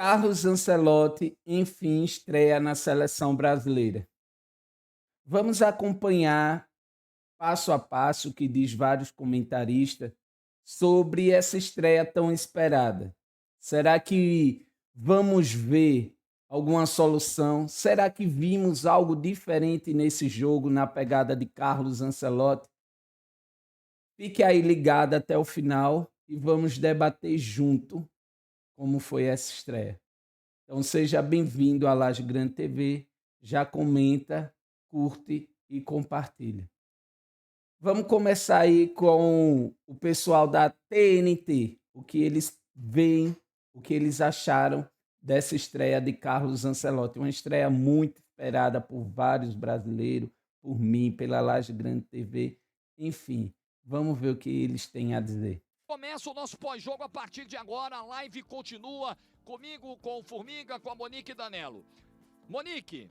Carlos Ancelotti, enfim, estreia na seleção brasileira. Vamos acompanhar passo a passo o que diz vários comentaristas sobre essa estreia tão esperada. Será que vamos ver alguma solução? Será que vimos algo diferente nesse jogo, na pegada de Carlos Ancelotti? Fique aí ligado até o final e vamos debater junto como foi essa estreia. Então seja bem-vindo à Laje Grande TV, já comenta, curte e compartilha. Vamos começar aí com o pessoal da TNT, o que eles veem, o que eles acharam dessa estreia de Carlos Ancelotti. Uma estreia muito esperada por vários brasileiros, por mim, pela Laje Grande TV. Enfim, vamos ver o que eles têm a dizer. Começa o nosso pós-jogo a partir de agora. A live continua comigo, com o Formiga, com a Monique Danello. Monique,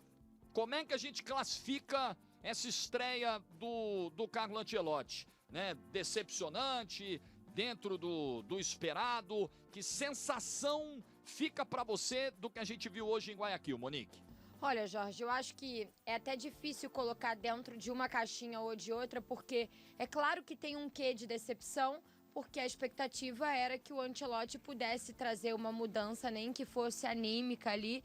como é que a gente classifica essa estreia do Carlo Ancelotti? Né? Decepcionante, dentro do esperado. Que sensação fica para você do que a gente viu hoje em Guayaquil, Monique? Olha, Jorge, eu acho que é até difícil colocar dentro de uma caixinha ou de outra, porque é claro que tem um quê de decepção, porque a expectativa era que o Ancelotti pudesse trazer uma mudança, nem que fosse anímica ali,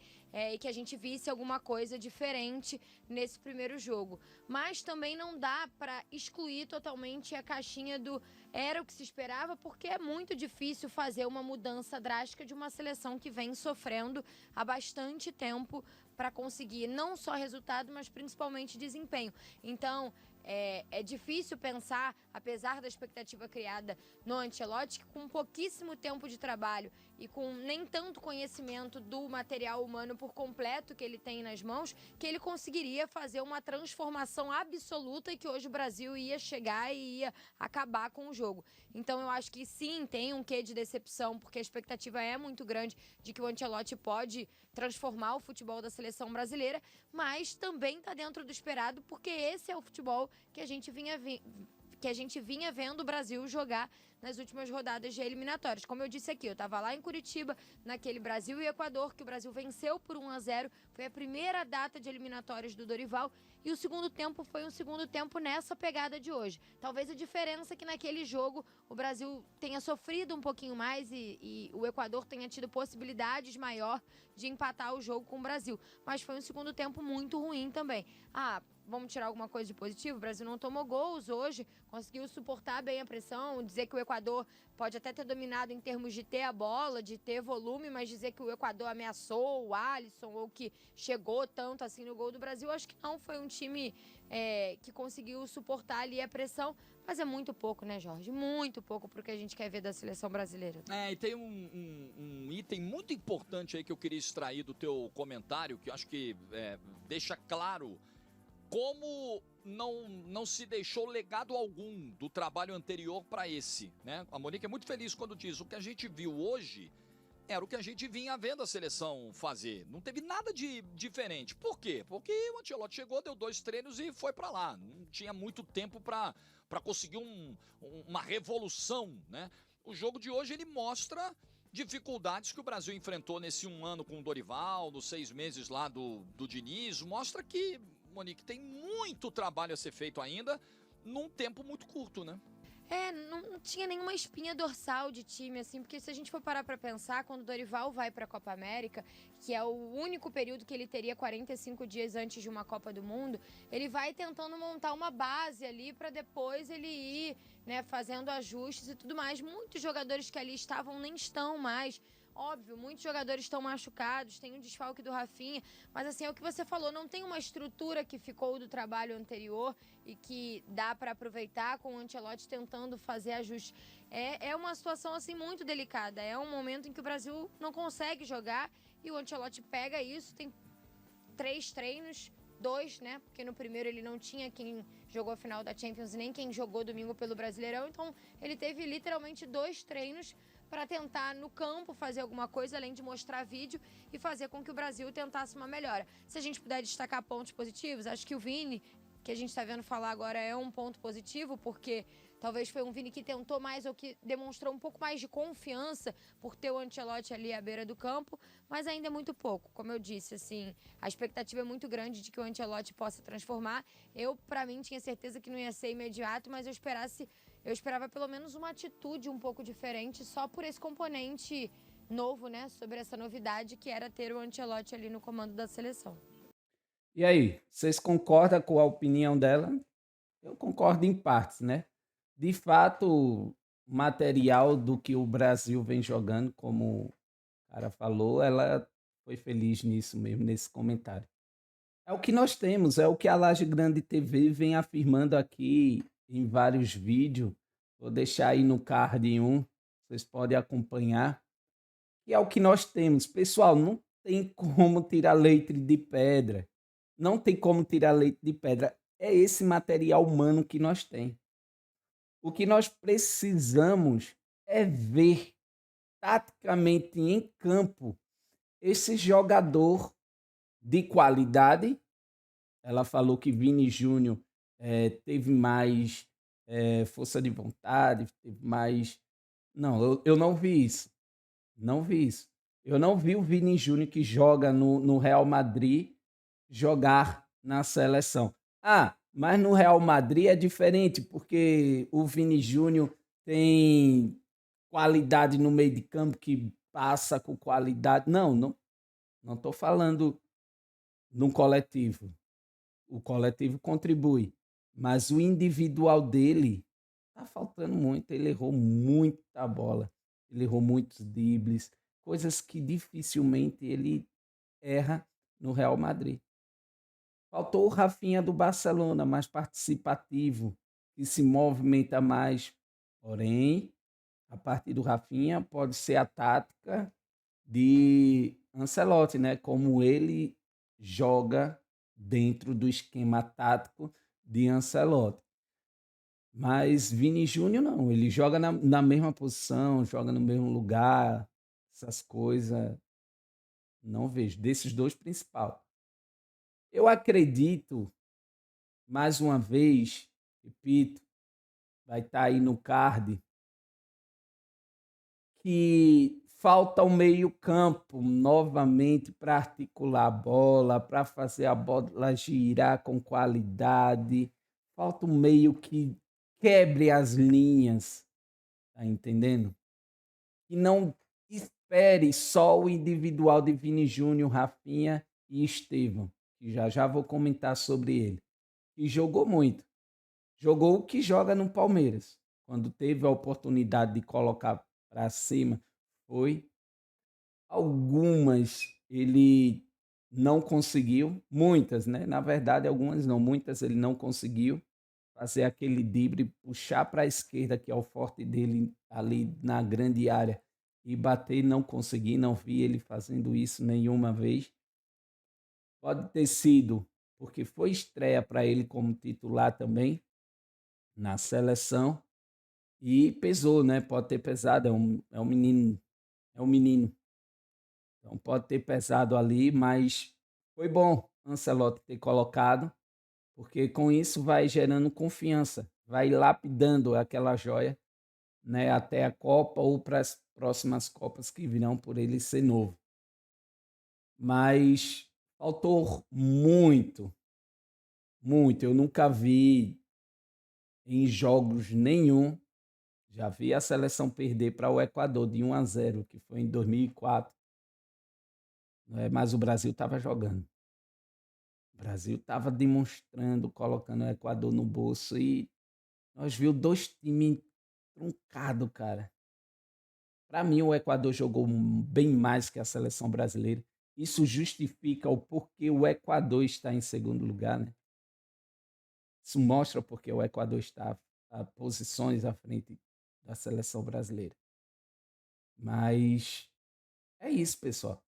e que a gente visse alguma coisa diferente nesse primeiro jogo. Mas também não dá para excluir totalmente a caixinha do era o que se esperava, porque é muito difícil fazer uma mudança drástica de uma seleção que vem sofrendo há bastante tempo para conseguir não só resultado, mas principalmente desempenho. Então, é difícil pensar, apesar da expectativa criada no Ancelotti, que com pouquíssimo tempo de trabalho e com nem tanto conhecimento do material humano por completo que ele tem nas mãos, que ele conseguiria fazer uma transformação absoluta e que hoje o Brasil ia chegar e ia acabar com o jogo. Então eu acho que sim, tem um quê de decepção, porque a expectativa é muito grande de que o Ancelotti pode transformar o futebol da seleção brasileira, mas também está dentro do esperado, porque esse é o futebol que a gente vinha vendo o Brasil jogar nas últimas rodadas de eliminatórias. Como eu disse aqui, eu estava lá em Curitiba, naquele Brasil e Equador, que o Brasil venceu por 1-0, foi a primeira data de eliminatórias do Dorival, e o segundo tempo foi um segundo tempo nessa pegada de hoje. Talvez a diferença é que naquele jogo o Brasil tenha sofrido um pouquinho mais e o Equador tenha tido possibilidades maior de empatar o jogo com o Brasil. Mas foi um segundo tempo muito ruim também. Vamos tirar alguma coisa de positivo? O Brasil não tomou gols hoje, conseguiu suportar bem a pressão, dizer que o Equador pode até ter dominado em termos de ter a bola, de ter volume, mas dizer que o Equador ameaçou o Alisson ou que chegou tanto assim no gol do Brasil, acho que não. Foi um time que conseguiu suportar ali a pressão, mas é muito pouco, né, Jorge? Muito pouco pro que a gente quer ver da seleção brasileira. E tem um item muito importante aí que eu queria extrair do teu comentário, que eu acho que deixa claro como não se deixou legado algum do trabalho anterior para esse, né? A Monique é muito feliz quando diz o que a gente viu hoje era o que a gente vinha vendo a seleção fazer. Não teve nada de diferente. Por quê? Porque o Ancelotti chegou, deu 2 treinos e foi para lá. Não tinha muito tempo para conseguir uma revolução, né? O jogo de hoje ele mostra dificuldades que o Brasil enfrentou nesse 1 ano com o Dorival, nos 6 meses lá do Diniz. Mostra que, Monique, tem muito trabalho a ser feito ainda num tempo muito curto, né? Não tinha nenhuma espinha dorsal de time, assim, porque se a gente for parar pra pensar, quando o Dorival vai pra Copa América, que é o único período que ele teria 45 dias antes de uma Copa do Mundo, ele vai tentando montar uma base ali pra depois ele ir, né, fazendo ajustes e tudo mais. Muitos jogadores que ali estavam nem estão mais. Óbvio, muitos jogadores estão machucados, tem um desfalque do Rafinha, mas assim, é o que você falou, não tem uma estrutura que ficou do trabalho anterior e que dá para aproveitar com o Ancelotti tentando fazer ajustes. É uma situação assim muito delicada, é um momento em que o Brasil não consegue jogar e o Ancelotti pega isso, tem 3 treinos, 2, né? Porque no primeiro ele não tinha quem jogou a final da Champions, nem quem jogou domingo pelo Brasileirão, então ele teve literalmente 2 treinos para tentar no campo fazer alguma coisa, além de mostrar vídeo e fazer com que o Brasil tentasse uma melhora. Se a gente puder destacar pontos positivos, acho que o Vini, que a gente está vendo falar agora, é um ponto positivo, porque Talvez foi um Vini que tentou mais ou que demonstrou um pouco mais de confiança por ter o Ancelotti ali à beira do campo, mas ainda é muito pouco. Como eu disse, assim, a expectativa é muito grande de que o Ancelotti possa transformar. Eu, para mim, tinha certeza que não ia ser imediato, mas eu esperava pelo menos uma atitude um pouco diferente só por esse componente novo, né, sobre essa novidade que era ter o Ancelotti ali no comando da seleção. E aí, vocês concordam com a opinião dela? Eu concordo em partes, né? De fato, o material do que o Brasil vem jogando, como o cara falou, ela foi feliz nisso mesmo, nesse comentário. É o que nós temos, é o que a Laje Grande TV vem afirmando aqui em vários vídeos. Vou deixar aí no card um, vocês podem acompanhar. E é o que nós temos. Pessoal, não tem como tirar leite de pedra. Não tem como tirar leite de pedra. É esse material humano que nós temos. O que nós precisamos é ver taticamente em campo esse jogador de qualidade. Ela falou que Vini Júnior teve mais força de vontade, teve mais. Não, eu não vi isso. Não vi isso. Eu não vi o Vini Júnior que joga no Real Madrid jogar na seleção. Ah, mas no Real Madrid é diferente, porque o Vini Júnior tem qualidade no meio de campo que passa com qualidade. Não estou falando no coletivo. O coletivo contribui, mas o individual dele tá faltando muito. Ele errou muita bola, ele errou muitos dribles, coisas que dificilmente ele erra no Real Madrid. Faltou o Rafinha do Barcelona, mais participativo, que se movimenta mais. Porém, a partir do Rafinha pode ser a tática de Ancelotti, né? Como ele joga dentro do esquema tático de Ancelotti. Mas Vini Júnior não, ele joga na mesma posição, joga no mesmo lugar, essas coisas. Não vejo. Desses dois, principal. Eu acredito, mais uma vez, repito, vai estar aí no card, que falta o meio-campo novamente para articular a bola, para fazer a bola girar com qualidade. Falta um meio que quebre as linhas, tá entendendo? Que não espere só o individual de Vini Júnior, Rafinha e Estevão, que já vou comentar sobre ele. E jogou muito. Jogou o que joga no Palmeiras. Quando teve a oportunidade de colocar para cima, foi. Algumas ele não conseguiu, muitas, né? Na verdade, algumas não, muitas ele não conseguiu fazer aquele drible, puxar para a esquerda, que é o forte dele ali na grande área, e bater, não consegui, não vi ele fazendo isso nenhuma vez. Pode ter sido porque foi estreia para ele como titular também na seleção e pesou, né? Pode ter pesado, é um menino, é um menino. Então pode ter pesado ali, mas foi bom Ancelotti ter colocado, porque com isso vai gerando confiança, vai lapidando aquela joia, né, até a Copa ou para as próximas Copas que virão por ele ser novo. Mas faltou muito, muito. Eu nunca vi em jogos nenhum. Já vi a seleção perder para o Equador de 1-0, que foi em 2004. Mas o Brasil estava jogando. O Brasil estava demonstrando, colocando o Equador no bolso e nós vimos dois times truncados, cara. Para mim, o Equador jogou bem mais que a seleção brasileira. Isso justifica o porquê o Equador está em segundo lugar, né? Isso mostra porque o Equador está a posições à frente da seleção brasileira. Mas é isso, pessoal.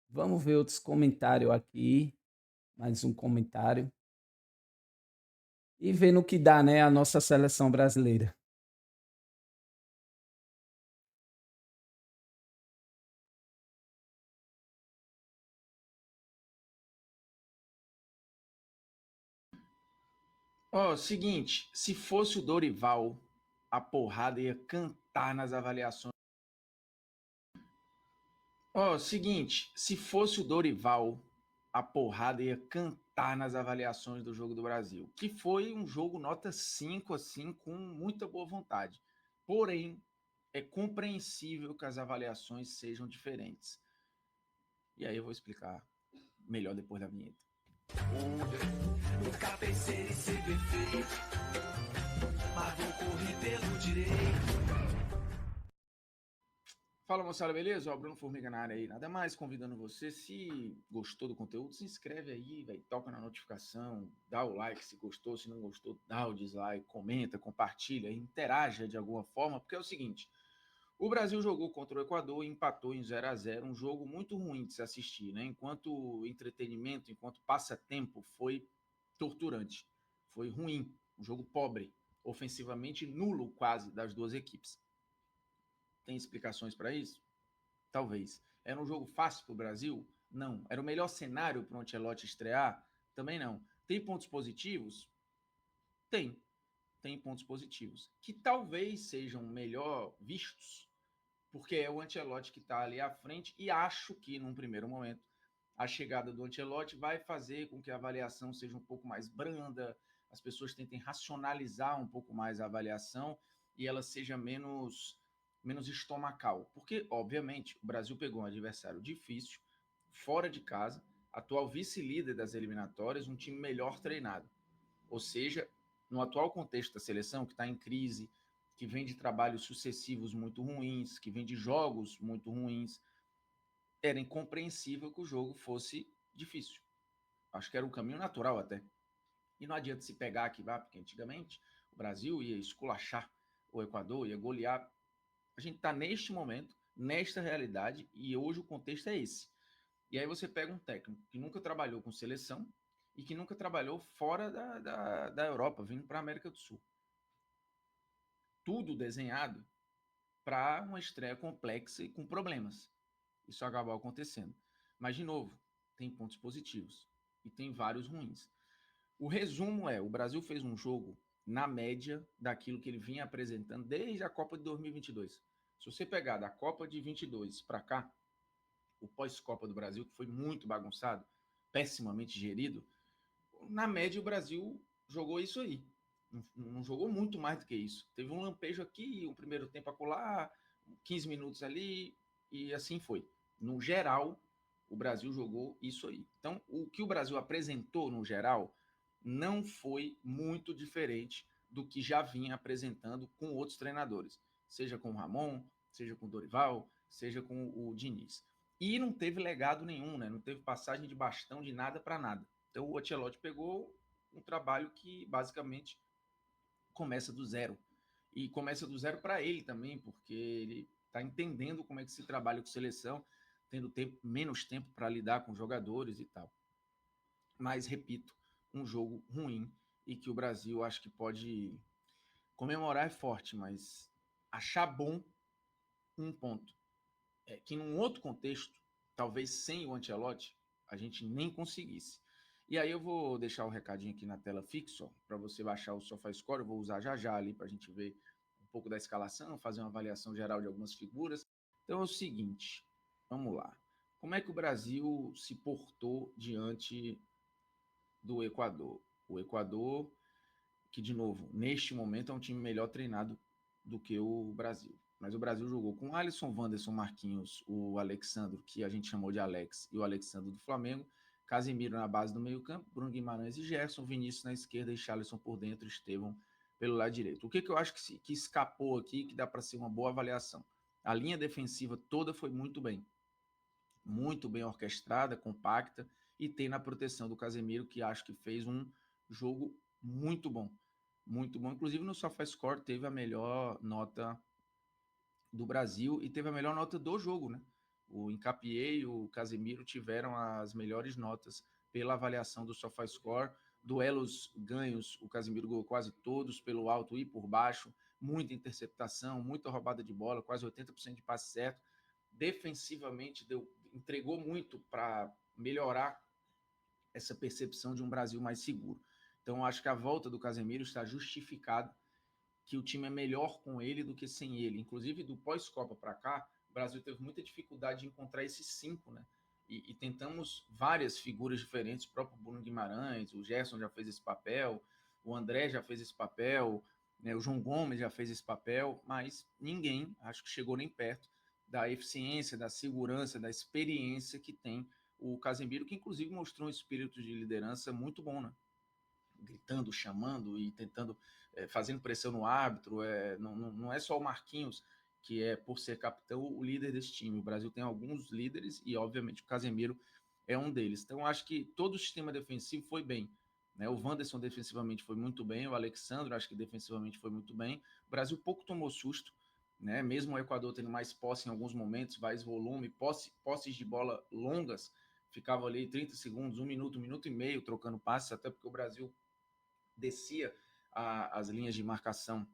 Vamos ver outros comentários aqui. Mais um comentário. E ver no que dá, né, a nossa seleção brasileira. Ó, seguinte, se fosse o Dorival a porrada ia cantar nas avaliações. Ó, seguinte, se fosse o Dorival, a porrada ia cantar nas avaliações do jogo do Brasil, que foi um jogo nota 5, assim, com muita boa vontade. Porém, é compreensível que as avaliações sejam diferentes. E aí eu vou explicar melhor depois da vinheta. Nunca pensei em ser perfeito, mas vou correr pelo direito. Fala, moçada, beleza? Ó, Bruno Formiga na área aí. Nada mais convidando você, se gostou do conteúdo, se inscreve aí, véio, toca na notificação, dá o like se gostou, se não gostou, dá o dislike, comenta, compartilha, interaja de alguma forma, porque é o seguinte, o Brasil jogou contra o Equador e empatou em 0-0, um jogo muito ruim de se assistir, né? Enquanto entretenimento, enquanto passatempo, foi torturante, foi ruim, um jogo pobre, ofensivamente nulo quase das duas equipes. Tem explicações para isso? Talvez. Era um jogo fácil para o Brasil? Não. Era o melhor cenário para o Ancelotti estrear? Também não. Tem pontos positivos? Tem. Tem pontos positivos. Que talvez sejam melhor vistos, porque é o Ancelotti que está ali à frente, e acho que, num primeiro momento, a chegada do Ancelotti vai fazer com que a avaliação seja um pouco mais branda, as pessoas tentem racionalizar um pouco mais a avaliação e ela seja menos estomacal. Porque, obviamente, o Brasil pegou um adversário difícil, fora de casa, atual vice-líder das eliminatórias, um time melhor treinado. Ou seja, no atual contexto da seleção, que está em crise, que vem de trabalhos sucessivos muito ruins, que vem de jogos muito ruins, era incompreensível que o jogo fosse difícil. Acho que era um caminho natural até. E não adianta se pegar aqui, porque antigamente o Brasil ia esculachar o Equador, ia golear. A gente está neste momento, nesta realidade, e hoje o contexto é esse. E aí você pega um técnico que nunca trabalhou com seleção e que nunca trabalhou fora da Europa, vindo para a América do Sul. Tudo desenhado para uma estreia complexa e com problemas. Isso acabou acontecendo. Mas, de novo, tem pontos positivos e tem vários ruins. O resumo é, o Brasil fez um jogo na média daquilo que ele vinha apresentando desde a Copa de 2022. Se você pegar da Copa de 22 para cá, o pós-Copa do Brasil, que foi muito bagunçado, pessimamente gerido, na média o Brasil jogou isso aí. Não jogou muito mais do que isso. Teve um lampejo aqui, um primeiro tempo acolá, 15 minutos ali, e assim foi. No geral, o Brasil jogou isso aí. Então, o que o Brasil apresentou no geral não foi muito diferente do que já vinha apresentando com outros treinadores, seja com o Ramon, seja com o Dorival, seja com o Diniz. E não teve legado nenhum, né? Não teve passagem de bastão de nada para nada. Então o Ancelotti pegou um trabalho que basicamente começa do zero. E começa do zero para ele também, porque ele está entendendo como é que se trabalha com seleção, tendo menos tempo para lidar com jogadores e tal. Mas, repito, um jogo ruim e que o Brasil acho que pode comemorar é forte, mas achar bom um ponto. É que num outro contexto, talvez sem o Ancelotti, a gente nem conseguisse. E aí eu vou deixar o recadinho aqui na tela fixo, para você baixar o SofaScore, eu vou usar já já ali para a gente ver um pouco da escalação, fazer uma avaliação geral de algumas figuras. Então é o seguinte, vamos lá. Como é que o Brasil se portou diante do Equador? O Equador, que de novo, neste momento é um time melhor treinado do que o Brasil. Mas o Brasil jogou com Alisson, Wanderson, Marquinhos, o Alexandro, que a gente chamou de Alex, e o Alexandro do Flamengo, Casemiro na base do meio-campo, Bruno Guimarães e Gerson, Vinícius na esquerda e Charleston por dentro, Estevão pelo lado direito. O que eu acho que escapou aqui, que dá para ser uma boa avaliação? A linha defensiva toda foi muito bem orquestrada, compacta, e tem na proteção do Casemiro, que acho que fez um jogo muito bom. Muito bom. Inclusive no SofaScore teve a melhor nota do Brasil e teve a melhor nota do jogo, né? O Hincapié e o Casemiro tiveram as melhores notas pela avaliação do SofaScore. Duelos ganhos, o Casemiro ganhou quase todos, pelo alto e por baixo. Muita interceptação, muita roubada de bola, quase 80% de passe certo. Defensivamente, entregou muito para melhorar essa percepção de um Brasil mais seguro. Então, acho que a volta do Casemiro está justificada que o time é melhor com ele do que sem ele. Inclusive, do pós-Copa para cá, o Brasil teve muita dificuldade de encontrar esses 5, né? E tentamos várias figuras diferentes, o próprio Bruno Guimarães, o Gerson já fez esse papel, o André já fez esse papel, né? O João Gomes já fez esse papel, mas ninguém, acho que chegou nem perto da eficiência, da segurança, da experiência que tem o Casemiro, que inclusive mostrou um espírito de liderança muito bom, né? Gritando, chamando e tentando, fazendo pressão no árbitro. Não é só o Marquinhos, que é, por ser capitão, o líder desse time. O Brasil tem alguns líderes e, obviamente, o Casemiro é um deles. Então, acho que todo o sistema defensivo foi bem. Né? O Wanderson defensivamente foi muito bem, o Alexandre acho que defensivamente foi muito bem. O Brasil pouco tomou susto, né? Mesmo o Equador tendo mais posse em alguns momentos, mais volume, posses de bola longas, ficava ali 30 segundos, 1 minuto e meio trocando passes, até porque o Brasil descia as linhas de marcação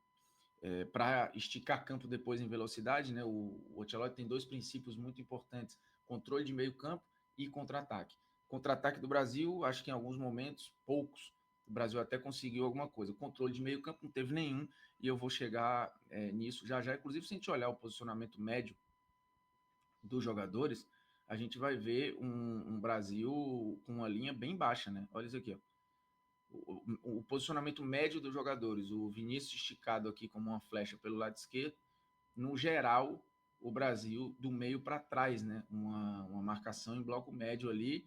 para esticar campo depois em velocidade. Né? O Ancelotti tem 2 princípios muito importantes: controle de meio campo e contra-ataque. Contra-ataque do Brasil, acho que em alguns momentos, poucos, o Brasil até conseguiu alguma coisa. O controle de meio campo não teve nenhum, e eu vou chegar nisso já já. Inclusive, se a gente olhar o posicionamento médio dos jogadores, a gente vai ver um Brasil com uma linha bem baixa, né? Olha isso aqui, ó. O posicionamento médio dos jogadores, o Vinícius esticado aqui como uma flecha pelo lado esquerdo, no geral, o Brasil do meio para trás, né? Uma marcação em bloco médio ali,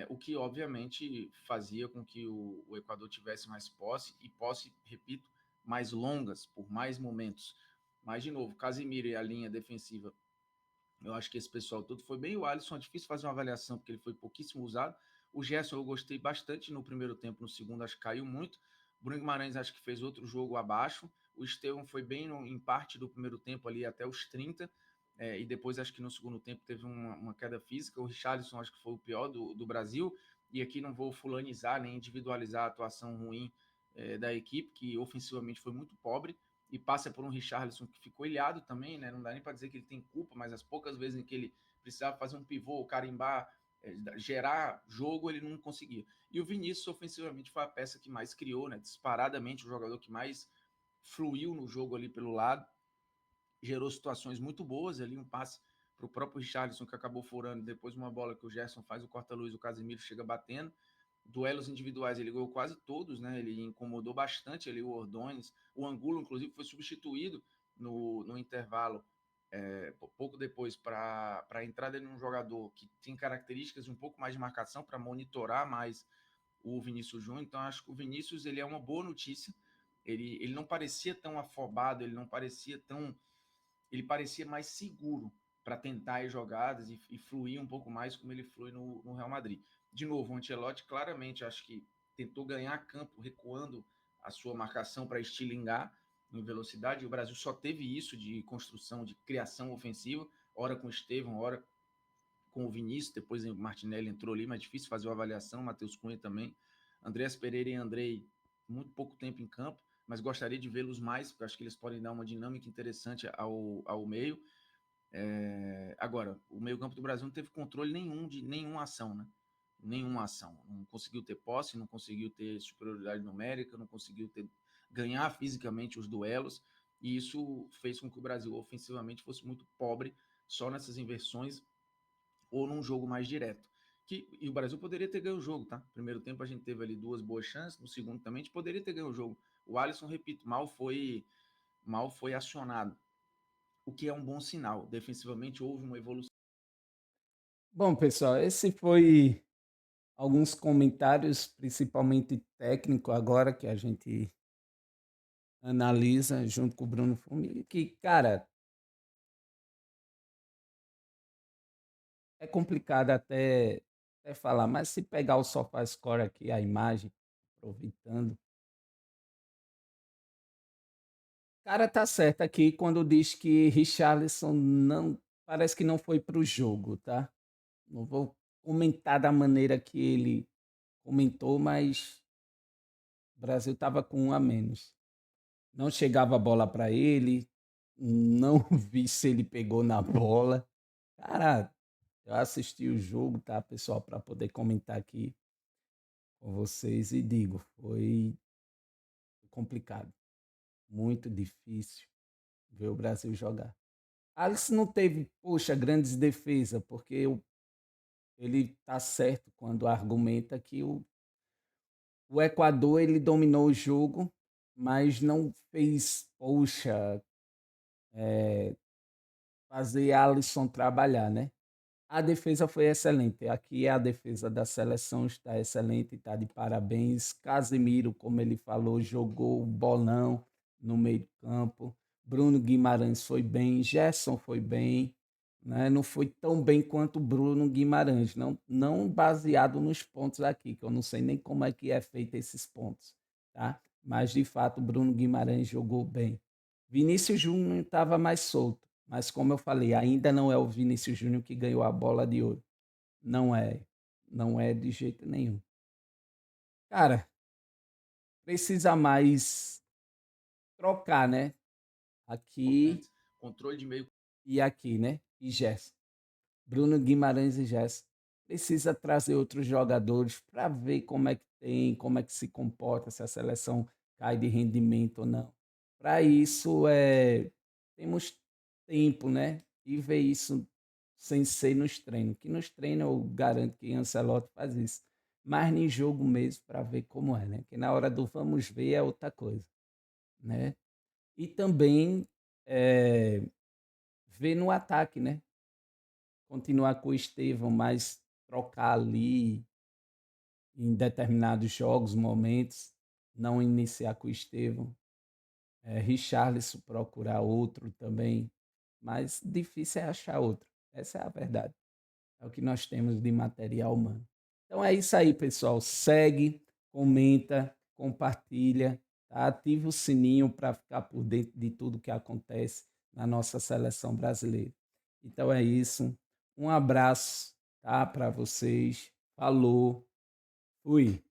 o que obviamente fazia com que o Equador tivesse mais posse, e posse, repito, mais longas, por mais momentos. Mas, de novo, Casemiro e a linha defensiva, eu acho que esse pessoal todo foi bem. O Alisson é difícil fazer uma avaliação porque ele foi pouquíssimo usado. O Gerson eu gostei bastante no primeiro tempo, no segundo acho que caiu muito. O Bruno Guimarães acho que fez outro jogo abaixo. O Estevão foi bem em parte do primeiro tempo ali até os 30. E depois acho que no segundo tempo teve uma queda física. O Richarlison acho que foi o pior do Brasil. E aqui não vou fulanizar nem individualizar a atuação ruim da equipe, que ofensivamente foi muito pobre, e passa por um Richarlison que ficou ilhado também, né? Não dá nem para dizer que ele tem culpa, mas as poucas vezes em que ele precisava fazer um pivô, carimbar, gerar jogo, ele não conseguia. E o Vinícius, ofensivamente, foi a peça que mais criou, né? Disparadamente, o jogador que mais fluiu no jogo ali pelo lado, gerou situações muito boas ali, um passe para o próprio Richarlison, que acabou furando, depois uma bola que o Gerson faz o corta-luz, o Casemiro chega batendo. Duelos individuais ele ganhou quase todos, né? Ele incomodou bastante ali o Ordões. O Angulo, inclusive, foi substituído no intervalo, pouco depois, para a entrada de um jogador que tem características de um pouco mais de marcação, para monitorar mais o Vinícius Júnior. Então, acho que o Vinícius ele é uma boa notícia. Ele não parecia tão afobado, ele não parecia tão. Ele parecia mais seguro para tentar as jogadas e fluir um pouco mais como ele flui no Real Madrid. De novo, o Ancelotti claramente acho que tentou ganhar campo recuando a sua marcação para estilingar em velocidade. O Brasil só teve isso de construção, de criação ofensiva, ora com o Estevão, ora com o Vinícius, depois o Martinelli entrou ali, mas difícil fazer uma avaliação, Matheus Cunha também. Andreas Pereira e Andrei, muito pouco tempo em campo, mas gostaria de vê-los mais, porque acho que eles podem dar uma dinâmica interessante ao meio. Agora, o meio-campo do Brasil não teve controle nenhum de nenhuma ação, né? Nenhuma ação. Não conseguiu ter posse, não conseguiu ter superioridade numérica, não conseguiu ganhar fisicamente os duelos, e isso fez com que o Brasil ofensivamente fosse muito pobre só nessas inversões ou num jogo mais direto. E o Brasil poderia ter ganho o jogo, tá? Primeiro tempo a gente teve ali 2 boas chances, no segundo também a gente poderia ter ganho o jogo. O Alisson, repito, mal foi acionado, o que é um bom sinal. Defensivamente houve uma evolução. Bom, pessoal, esse foi alguns comentários, principalmente técnico, agora que a gente analisa junto com o Bruno Fumi, que, cara, é complicado até falar, mas se pegar o SofaScore aqui, a imagem, aproveitando, cara tá certo aqui quando diz que Richarlison não, parece que não foi para o jogo, tá? Não vou comentar da maneira que ele comentou, mas o Brasil estava com um a menos. Não chegava a bola para ele, não vi se ele pegou na bola. Cara, eu assisti o jogo, tá, pessoal, para poder comentar aqui com vocês e digo, foi complicado. muito difícil ver o Brasil jogar. Alisson não teve, poxa, grandes defesas, porque ele está certo quando argumenta que o Equador ele dominou o jogo, mas não fez, poxa, fazer Alisson trabalhar, né? A defesa foi excelente. Aqui a defesa da seleção está excelente, está de parabéns. Casemiro, como ele falou, jogou o bolão no meio do campo. Bruno Guimarães foi bem, Gerson foi bem, né? Não foi tão bem quanto o Bruno Guimarães, não baseado nos pontos aqui, que eu não sei nem como é que é feito esses pontos, tá? Mas de fato o Bruno Guimarães jogou bem. Vinícius Júnior estava mais solto, mas como eu falei, ainda não é o Vinícius Júnior que ganhou a bola de ouro. Não é. Não é de jeito nenhum. Cara, precisa mais trocar, né? Aqui Controle de meio. e aqui, né? E Gerson. Bruno Guimarães e Gerson. Precisa trazer outros jogadores para ver como é que tem, como é que se comporta, se a seleção cai de rendimento ou não. Para isso, temos tempo, né? E ver isso sem ser nos treinos. Que nos treinos eu garanto que Ancelotti faz isso. Mas em jogo mesmo para ver como é, né? Que na hora do vamos ver é outra coisa, né? E também ver no ataque, né? Continuar com o Estevão, mas trocar ali em determinados jogos, momentos, não iniciar com o Estevão. Richarlison procurar outro também, mas difícil é achar outro. Essa é a verdade. É o que nós temos de material humano. Então é isso aí, pessoal. Segue, comenta, compartilha, tá? Ativa o sininho para ficar por dentro de tudo que acontece na nossa seleção brasileira. Então é isso. Um abraço, tá, para vocês. Falou. Fui.